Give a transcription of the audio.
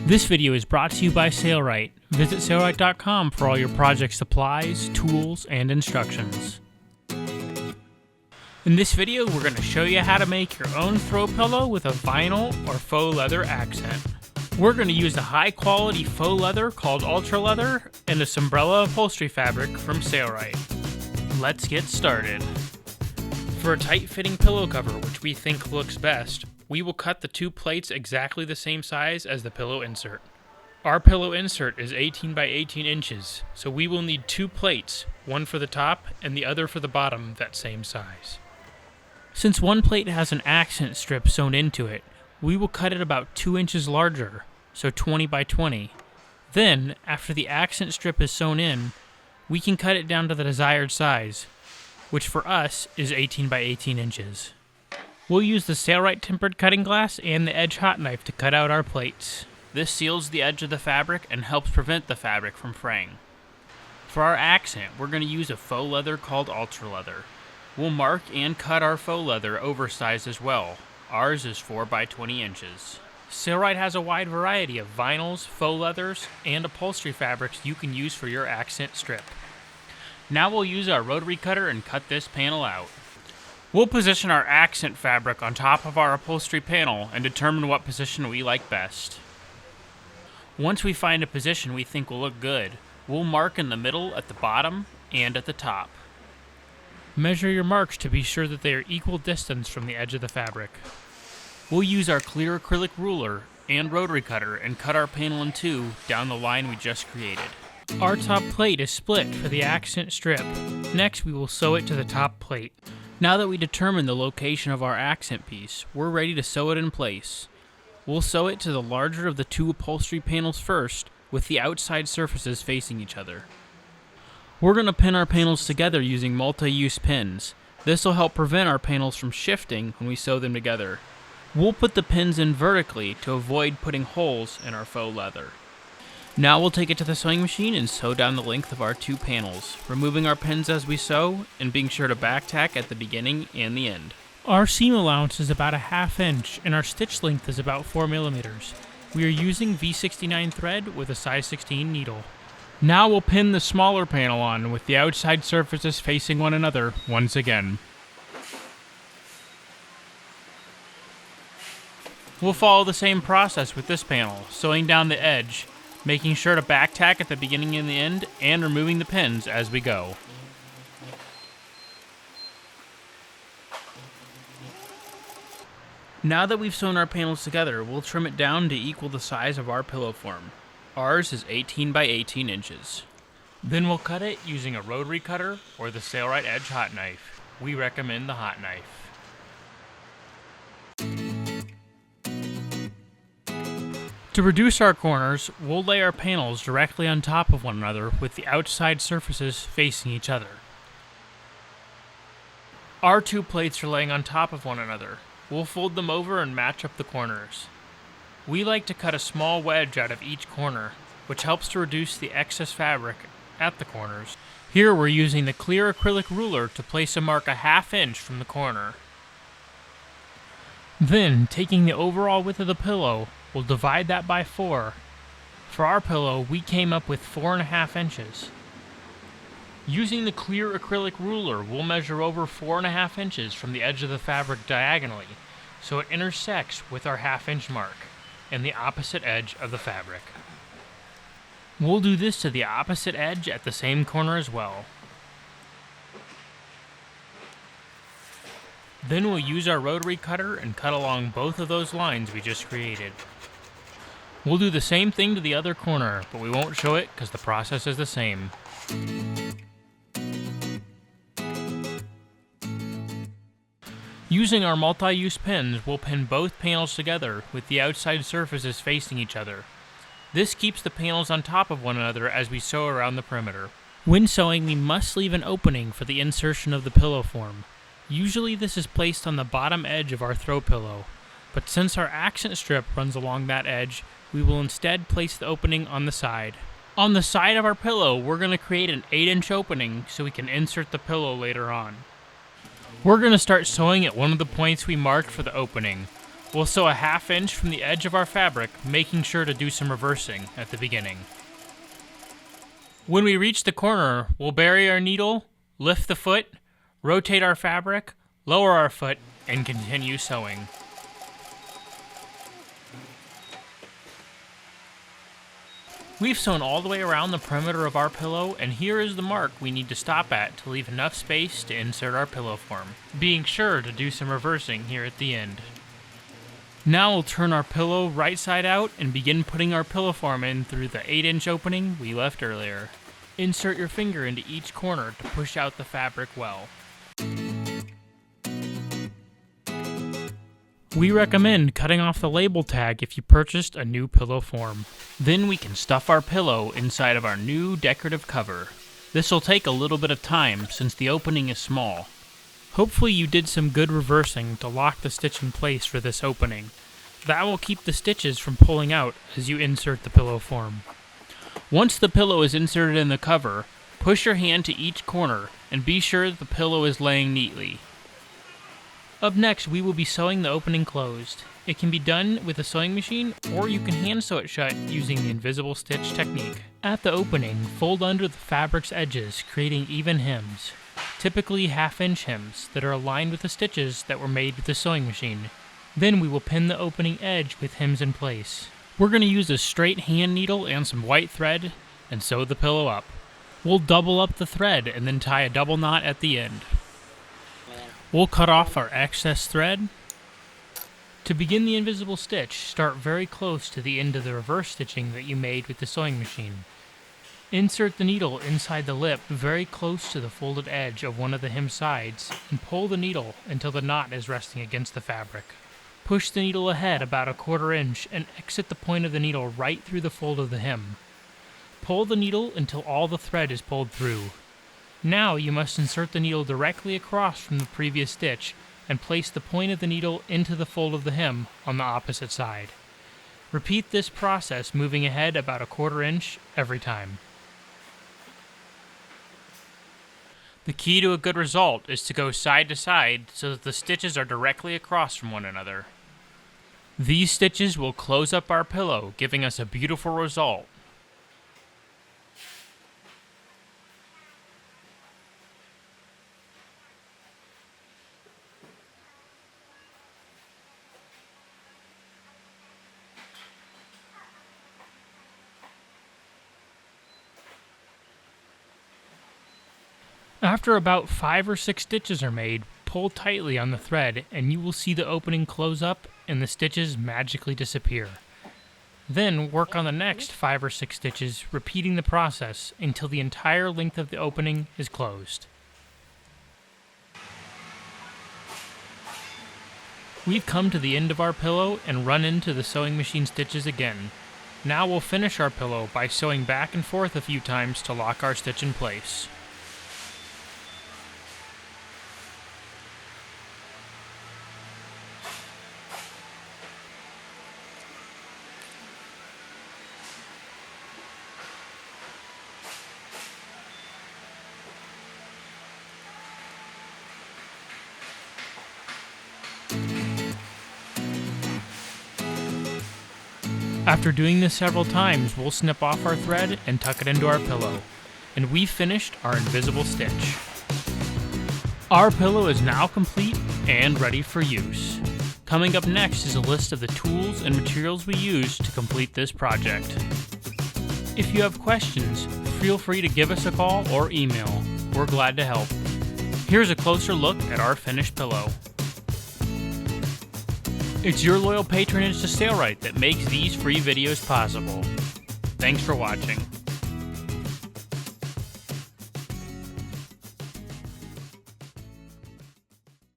This video is brought to you by Sailrite. Visit Sailrite.com for all your project supplies, tools, and instructions. In this video, we're going to show you how to make your own throw pillow with a vinyl or faux leather accent. We're going to use a high-quality faux leather called Ultraleather and a Sombrella upholstery fabric from Sailrite. Let's get started. For a tight-fitting pillow cover, which we think looks best, we will cut the two plates exactly the same size as the pillow insert. Our pillow insert is 18 by 18 inches, so we will need two plates, one for the top and the other for the bottom that same size. Since one plate has an accent strip sewn into it, we will cut it about 2 inches larger, so 20 by 20. Then, after the accent strip is sewn in, we can cut it down to the desired size, which for us is 18 by 18 inches. We'll use the Sailrite tempered cutting glass and the edge hot knife to cut out our plates. This seals the edge of the fabric and helps prevent the fabric from fraying. For our accent, we're going to use a faux leather called Ultraleather. We'll mark and cut our faux leather oversized as well. Ours is 4 by 20 inches. Sailrite has a wide variety of vinyls, faux leathers, and upholstery fabrics you can use for your accent strip. Now we'll use our rotary cutter and cut this panel out. We'll position our accent fabric on top of our upholstery panel and determine what position we like best. Once we find a position we think will look good, we'll mark in the middle, at the bottom, and at the top. Measure your marks to be sure that they are equal distance from the edge of the fabric. We'll use our clear acrylic ruler and rotary cutter and cut our panel in two down the line we just created. Our top plate is split for the accent strip. Next, we will sew it to the top plate. Now that we determine the location of our accent piece, we're ready to sew it in place. We'll sew it to the larger of the two upholstery panels first, with the outside surfaces facing each other. We're going to pin our panels together using multi-use pins. This will help prevent our panels from shifting when we sew them together. We'll put the pins in vertically to avoid putting holes in our faux leather. Now we'll take it to the sewing machine and sew down the length of our two panels, removing our pins as we sew and being sure to back tack at the beginning and the end. Our seam allowance is about a ½ inch and our stitch length is about 4 millimeters. We are using V69 thread with a size 16 needle. Now we'll pin the smaller panel on with the outside surfaces facing one another once again. We'll follow the same process with this panel, sewing down the edge, making sure to back tack at the beginning and the end, and removing the pins as we go. Now that we've sewn our panels together, we'll trim it down to equal the size of our pillow form. Ours is 18 by 18 inches. Then we'll cut it using a rotary cutter or the Sailrite edge hot knife. We recommend the hot knife. To reduce our corners, we'll lay our panels directly on top of one another with the outside surfaces facing each other. Our two plates are laying on top of one another. We'll fold them over and match up the corners. We like to cut a small wedge out of each corner, which helps to reduce the excess fabric at the corners. Here we're using the clear acrylic ruler to place a mark a ½ inch from the corner. Then, taking the overall width of the pillow, we'll divide that by 4. For our pillow, we came up with 4½ inches. Using the clear acrylic ruler, we'll measure over 4½ inches from the edge of the fabric diagonally, so it intersects with our ½ inch mark and the opposite edge of the fabric. We'll do this to the opposite edge at the same corner as well. Then we'll use our rotary cutter and cut along both of those lines we just created. We'll do the same thing to the other corner, but we won't show it because the process is the same. Using our multi-use pins, we'll pin both panels together with the outside surfaces facing each other. This keeps the panels on top of one another as we sew around the perimeter. When sewing, we must leave an opening for the insertion of the pillow form. Usually this is placed on the bottom edge of our throw pillow, but since our accent strip runs along that edge, we will instead place the opening on the side. On the side of our pillow, we're going to create an 8-inch opening so we can insert the pillow later on. We're going to start sewing at one of the points we marked for the opening. We'll sew a 1/2 inch from the edge of our fabric, making sure to do some reversing at the beginning. When we reach the corner, we'll bury our needle, lift the foot, rotate our fabric, lower our foot, and continue sewing. We've sewn all the way around the perimeter of our pillow, and here is the mark we need to stop at to leave enough space to insert our pillow form, being sure to do some reversing here at the end. Now we'll turn our pillow right side out and begin putting our pillow form in through the 8-inch opening we left earlier. Insert your finger into each corner to push out the fabric well. We recommend cutting off the label tag if you purchased a new pillow form. Then we can stuff our pillow inside of our new decorative cover. This will take a little bit of time since the opening is small. Hopefully you did some good reversing to lock the stitch in place for this opening. That will keep the stitches from pulling out as you insert the pillow form. Once the pillow is inserted in the cover, push your hand to each corner and be sure that the pillow is laying neatly. Up next, we will be sewing the opening closed. It can be done with a sewing machine, or you can hand sew it shut using the invisible stitch technique. At the opening, fold under the fabric's edges, creating even hems, typically 1/2 inch hems that are aligned with the stitches that were made with the sewing machine. Then we will pin the opening edge with hems in place. We're going to use a straight hand needle and some white thread and sew the pillow up. We'll double up the thread and then tie a double knot at the end. We'll cut off our excess thread. To begin the invisible stitch, start very close to the end of the reverse stitching that you made with the sewing machine. Insert the needle inside the lip very close to the folded edge of one of the hem sides and pull the needle until the knot is resting against the fabric. Push the needle ahead about 1/4 inch and exit the point of the needle right through the fold of the hem. Pull the needle until all the thread is pulled through. Now you must insert the needle directly across from the previous stitch and place the point of the needle into the fold of the hem on the opposite side. Repeat this process moving ahead about 1/4 inch every time. The key to a good result is to go side to side so that the stitches are directly across from one another. These stitches will close up our pillow, giving us a beautiful result. After about 5 or 6 stitches are made, pull tightly on the thread and you will see the opening close up and the stitches magically disappear. Then work on the next 5 or 6 stitches, repeating the process until the entire length of the opening is closed. We've come to the end of our pillow and run into the sewing machine stitches again. Now we'll finish our pillow by sewing back and forth a few times to lock our stitch in place. After doing this several times, we'll snip off our thread and tuck it into our pillow. And we've finished our invisible stitch. Our pillow is now complete and ready for use. Coming up next is a list of the tools and materials we used to complete this project. If you have questions, feel free to give us a call or email. We're glad to help. Here's a closer look at our finished pillow. It's your loyal patronage to Sailrite that makes these free videos possible. Thanks for watching.